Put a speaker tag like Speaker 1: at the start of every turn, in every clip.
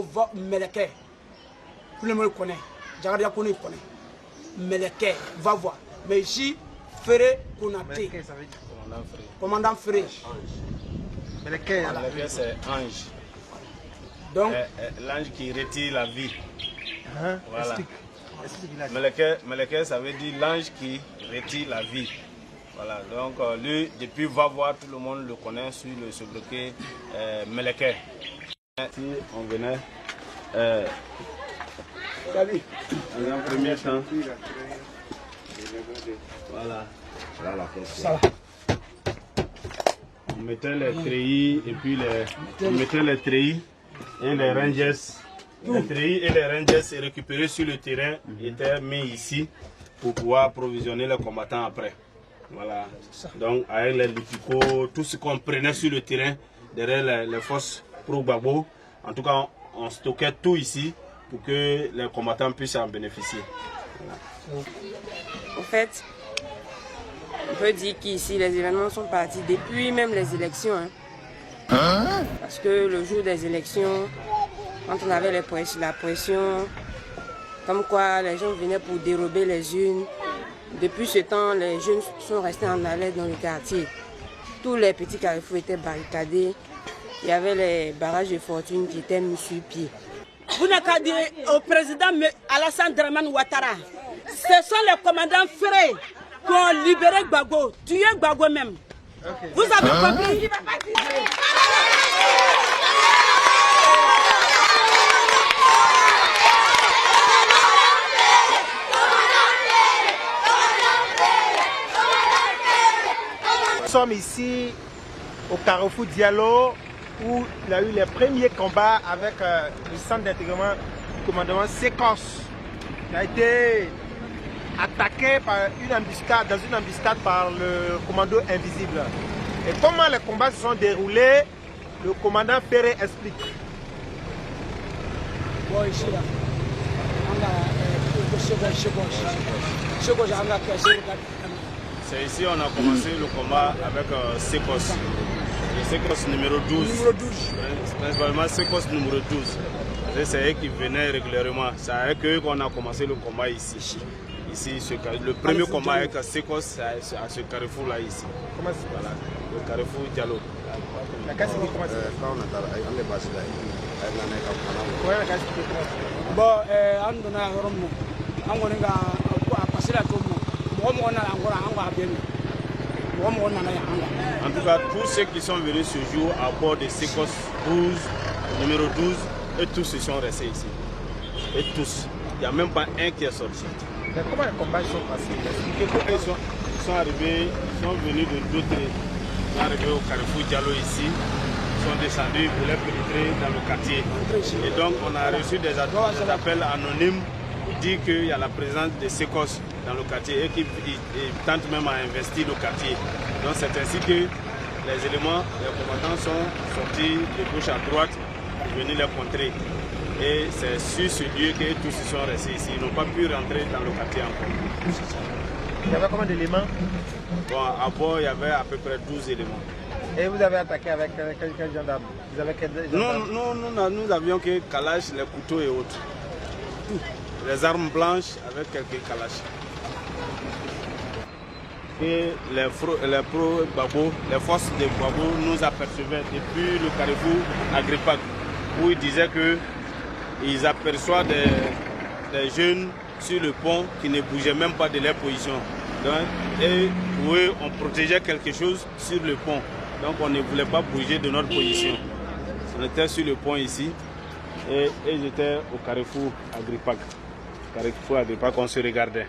Speaker 1: ko Meleke. Tout le monde connaît. Jagadia connaît. Meleke, va voir. Mais ici, Ferré Konaté.
Speaker 2: Meleke, ça veut dire
Speaker 1: commandant Ferré.
Speaker 2: Meleke,
Speaker 3: c'est ange.
Speaker 1: Donc,
Speaker 3: l'ange qui retire la vie. Voilà. Meleke, ça veut dire l'ange qui retire la vie. Voilà, donc lui, depuis va voir, tout le monde le connaît sur le sobriquet Meleke. Si on venait, dans un premier temps, voilà,
Speaker 1: ça va.
Speaker 3: On mettait les treillis et puis on mettait les treillis et les rangers. Les treillis et les rangers récupérés sur le terrain étaient mis ici pour pouvoir approvisionner les combattants après. Voilà. Donc avec les lipicots, tout ce qu'on prenait sur le terrain derrière les forces pro-Gbagbo, en tout cas on stockait tout ici pour que les combattants puissent en bénéficier. Voilà.
Speaker 4: En fait, on peut dire qu'ici les événements sont partis depuis même les élections. Parce que le jour des élections, quand on avait la pression, comme quoi les gens venaient pour dérober les urnes, depuis ce temps, les jeunes sont restés en haleine dans le quartier. Tous les petits carrefours étaient barricadés. Il y avait les barrages de fortune qui étaient mis sur pied.
Speaker 5: Vous n'avez qu'à dire au président Alassane Dramane Ouattara, ce sont les commandants Ferré qui ont libéré Gbagbo, tué Gbagbo même. Okay. Vous avez compris?
Speaker 2: Nous sommes ici au Carrefour Diallo où il a eu les premiers combats avec le centre d'intégrement du commandement Sécos qui a été attaqué par dans une embuscade par le commando invisible. Et comment les combats se sont déroulés, le commandant Ferré explique.
Speaker 1: Bon, ici là,
Speaker 3: c'est ici on a commencé le combat avec Sécos. Le Sécos numéro 12. Principalement Sécos numéro 12. C'est eux qui venaient régulièrement. C'est avec eux qu'on a commencé le combat ici. Le premier combat avec Sécos, c'est à ce carrefour là ici.
Speaker 2: Comment c'est?
Speaker 3: Voilà, le carrefour Diallo.
Speaker 2: La casse comment c'est?
Speaker 1: Bon, on donne un romo. On a passé la tombe.
Speaker 3: En tout cas, tous ceux qui sont venus ce jour à bord de Sécos 12, numéro 12, et tous se sont restés ici. Et tous. Il n'y a même pas un qui est sorti.
Speaker 2: Mais comment les combats sont passés?
Speaker 3: Ils sont arrivés, ils sont venus de d'autres. Ils sont arrivés au carrefour Diallo ici. Ils sont descendus pour les pénétrer dans le quartier. Et donc, on a reçu des appels anonymes pour dire qu'il y a la présence de Sécos dans le quartier et qui tentent même à investir le quartier. Donc c'est ainsi que les éléments, les combattants sont sortis de gauche à droite pour venir les contrer. Et c'est sur ce lieu que tous se sont restés ici. Ils n'ont pas pu rentrer dans le quartier encore.
Speaker 2: Il y avait combien d'éléments?
Speaker 3: Bon, à bord, il y avait à peu près 12 éléments.
Speaker 2: Et vous avez attaqué avec quel gendarme? Vous avez quel gendarme?
Speaker 3: Nous avions que Kalash, les couteaux et autres. Tout. Les armes blanches avec quelques Kalash. Et les pro-Gbagbo, les forces de Gbagbo nous apercevaient depuis le carrefour Agripac, où ils disaient qu'ils aperçoivent des jeunes sur le pont qui ne bougeaient même pas de leur position. Donc, et pour eux, on protégeait quelque chose sur le pont. Donc on ne voulait pas bouger de notre position. On était sur le pont ici et ils étaient au carrefour Agripac. Carrefour Agripac, on se regardait.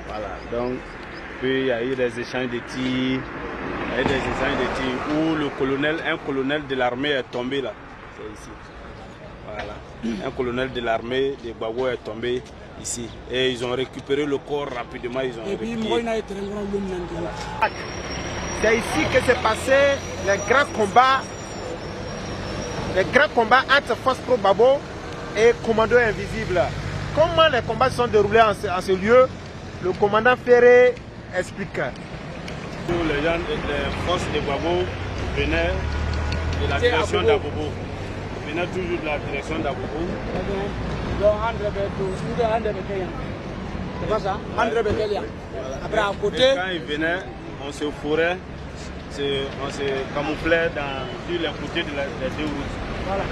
Speaker 3: Voilà, donc... Puis il y a eu des échanges de tirs, où un colonel de l'armée est tombé là. C'est ici. Voilà. Un colonel de l'armée de Gbagbo est tombé ici. Et ils ont récupéré le corps rapidement. Ils ont
Speaker 2: C'est ici que s'est passé les grands combats entre forces pro-Gbagbo et commando invisible. Comment les combats se sont déroulés en ce lieu? Le commandant Ferré explique.
Speaker 3: Les gens, les forces de Gbagbo venaient de la création d'Abobo. venait toujours de la direction d'Abobo.
Speaker 1: Donc, c'est pas ça? Après, à côté.
Speaker 3: Et quand ils venaient, on se fourrait, on se camouflait sur les côtés des deux routes.
Speaker 1: Voilà.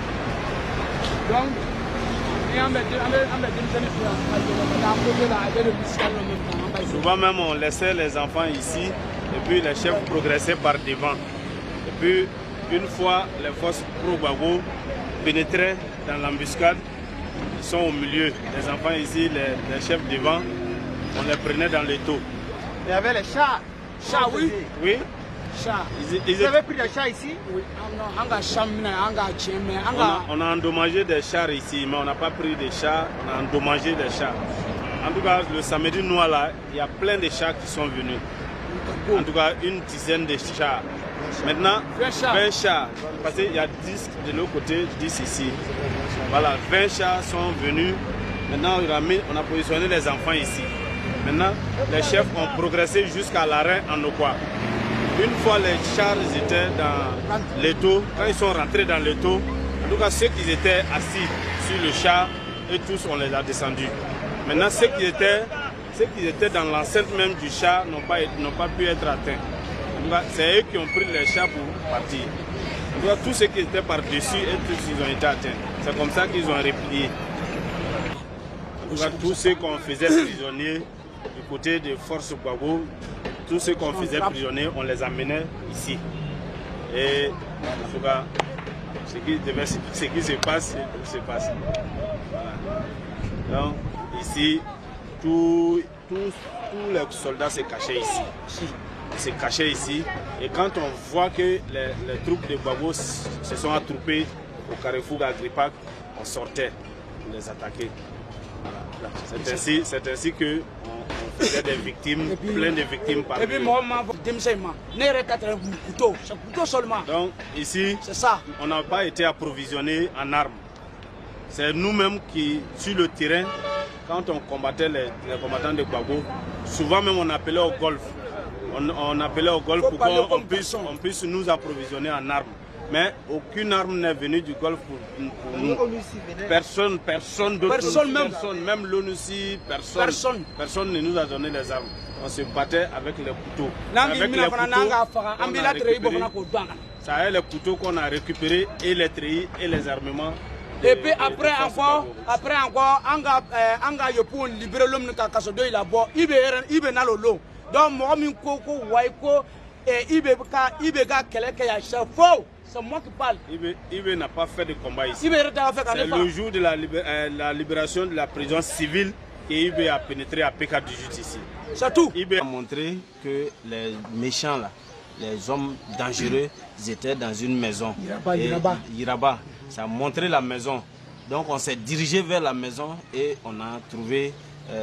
Speaker 1: Donc,
Speaker 3: souvent même on laissait les enfants ici et puis les chefs progressaient par devant. Et puis une fois les forces pro-Gbagbo pénétraient dans l'embuscade, ils sont au milieu. Les enfants ici, les chefs devant, on les prenait dans les taux.
Speaker 2: Il y avait les chats.
Speaker 1: Chats, oui.
Speaker 3: Oui.
Speaker 1: Chats.
Speaker 2: Vous avez pris des chats ici?
Speaker 1: Oui.
Speaker 3: On a endommagé des chars ici, mais on n'a pas pris des chats, on a endommagé des chats. En tout cas, le samedi noir là, il y a plein de chats qui sont venus. En tout cas, une dizaine de chats. Maintenant, 20 chats, parce qu'il y a 10 de l'autre côté, 10 ici. Voilà, 20 chats sont venus. Maintenant, on a positionné les enfants ici. Maintenant, les chefs ont progressé jusqu'à l'arrêt en Okwa. Une fois les chars étaient dans les taux, quand ils sont rentrés dans les taux, en tout cas ceux qui étaient assis sur le char, et tous on les a descendus. Maintenant ceux qui étaient dans l'enceinte même du char n'ont pas pu être atteints. En tout cas, c'est eux qui ont pris les chars pour partir. En tout cas, tous ceux qui étaient par-dessus, et tous ils ont été atteints. C'est comme ça qu'ils ont replié. En tout cas, tous ceux qu'on faisait prisonniers du côté des forces Gbagbo, tous ceux qu'on faisait prisonniers, on les amenait ici. Et en tout cas, ce qui se passe, se passe. Voilà. Donc ici, tous les soldats se cachaient ici. Ils se cachaient ici. Et quand on voit que les troupes de Gbagbo se sont attroupées au carrefour d'Agripac, on sortait pour les attaquer. Voilà. C'est ainsi que on faisait des victimes, plein de victimes par
Speaker 1: Et puis moi, couteau seulement.
Speaker 3: Donc ici,
Speaker 1: ça.
Speaker 3: On n'a pas été approvisionné en armes. C'est nous-mêmes qui, sur le terrain, quand on combattait les combattants de Gbagbo, souvent même on appelait au golf. On appelait au golf pour qu'on puisse nous approvisionner en armes. Mais aucune arme n'est venue du Golfe pour nous. Personne d'autre. Même l'ONUCI, personne ne nous a donné les armes. On se battait avec les couteaux. Ça les couteaux qu'on a récupérés et les treillis et les armements.
Speaker 1: Et puis après encore, on a libéré l'homme de la bois. Il est dans l'eau. Donc moi, c'est moi qui parle.
Speaker 3: Ibe n'a pas fait de combat ici. C'est le jour de la libération de la prison civile que Ibe a pénétré à PK18 ici.
Speaker 1: C'est tout.
Speaker 3: Ibe a montré que les méchants là, les hommes dangereux, ils étaient dans une maison. Iraba. Ça a montré la maison. Donc on s'est dirigé vers la maison et on a trouvé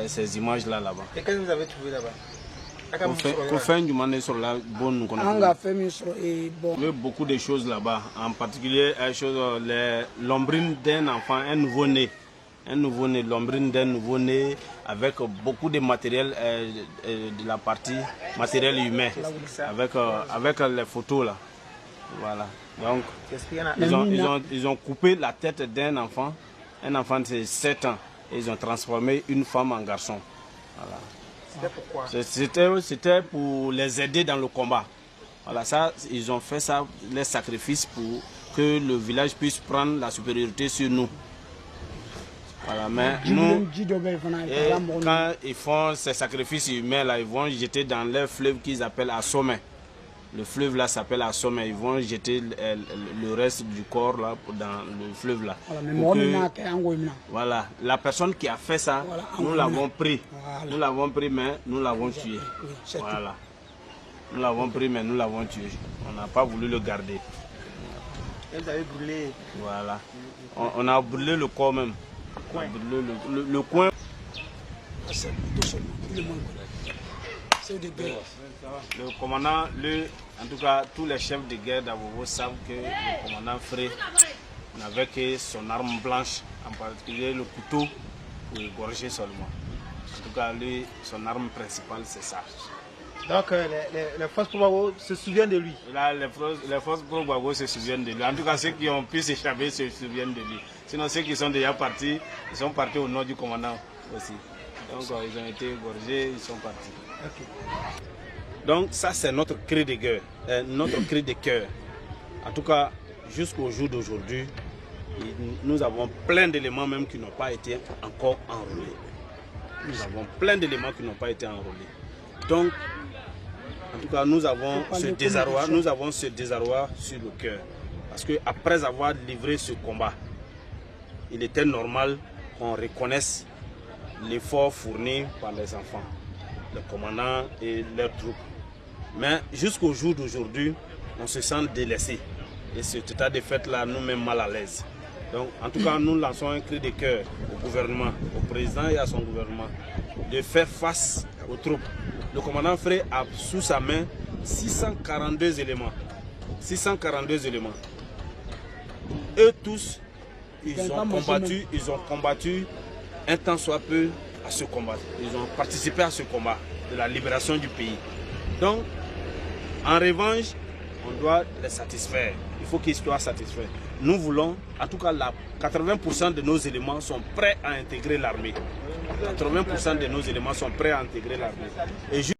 Speaker 3: ces images là là-bas.
Speaker 2: Et qu'est-ce que vous avez trouvé là-bas?
Speaker 3: Qu'on fait une demande sur la bonne. On a fait beaucoup de choses là-bas, en particulier l'ombrine d'un enfant, un nouveau-né, l'ombrine d'un nouveau-né avec beaucoup de matériel de la partie matériel humain, avec les photos là. Voilà. Donc ils ont coupé la tête d'un enfant, un enfant de 7 ans, et ils ont transformé une femme en garçon. Voilà. C'était pour les aider dans le combat. Voilà, ça, ils ont fait ça, les sacrifices pour que le village puisse prendre la supériorité sur nous. Voilà, mais nous, quand ils font ces sacrifices humains là, ils vont jeter dans le fleuve qu'ils appellent Assomé. Le fleuve là s'appelle Assomé. Ils vont jeter le reste du corps là dans le fleuve là. Voilà, la personne qui a fait ça, nous l'avons pris. Nous l'avons pris, mais nous l'avons tué. Voilà. Nous l'avons pris, mais nous l'avons tué. On n'a pas voulu le garder.
Speaker 2: Vous avez brûlé.
Speaker 3: Voilà. On a brûlé le corps même. Le coin. Le commandant, en tout cas, tous les chefs de guerre d'Abobo savent que le commandant Fré n'avait que son arme blanche, en particulier le couteau pour égorger seulement. En tout cas, lui, son arme principale, c'est ça.
Speaker 2: Donc les forces pro-Gbagbo se souviennent de lui.
Speaker 3: Là, les forces pro-Gbagbo se souviennent de lui. En tout cas, ceux qui ont pu s'échapper se souviennent de lui. Sinon, ceux qui sont déjà partis, ils sont partis au nom du commandant aussi. Donc, ils ont été égorgés, ils sont partis.
Speaker 2: Okay.
Speaker 3: Donc, ça, c'est notre cri de guerre, notre cri de cœur. En tout cas, jusqu'au jour d'aujourd'hui, nous avons plein d'éléments même qui n'ont pas été encore enrôlés. Nous avons plein d'éléments qui n'ont pas été enrôlés. Donc, en tout cas, nous avons ce désarroi sur le cœur. Parce qu'après avoir livré ce combat, il était normal qu'on reconnaisse l'effort fourni par les enfants, le commandant et leurs troupes. Mais jusqu'au jour d'aujourd'hui, on se sent délaissé. Et cet état de fait-là nous met mal à l'aise. Donc, en tout cas, nous lançons un cri de cœur au gouvernement, au président et à son gouvernement, de faire face aux troupes. Le commandant Frey a sous sa main 642 éléments. 642 éléments. Eux tous, ils ont combattu un temps soit peu à ce combat. Ils ont participé à ce combat de la libération du pays. Donc, en revanche, on doit les satisfaire. Il faut qu'ils soient satisfaits. Nous voulons, en tout cas, 80% de nos éléments sont prêts à intégrer l'armée. 80% de nos éléments sont prêts à intégrer l'armée.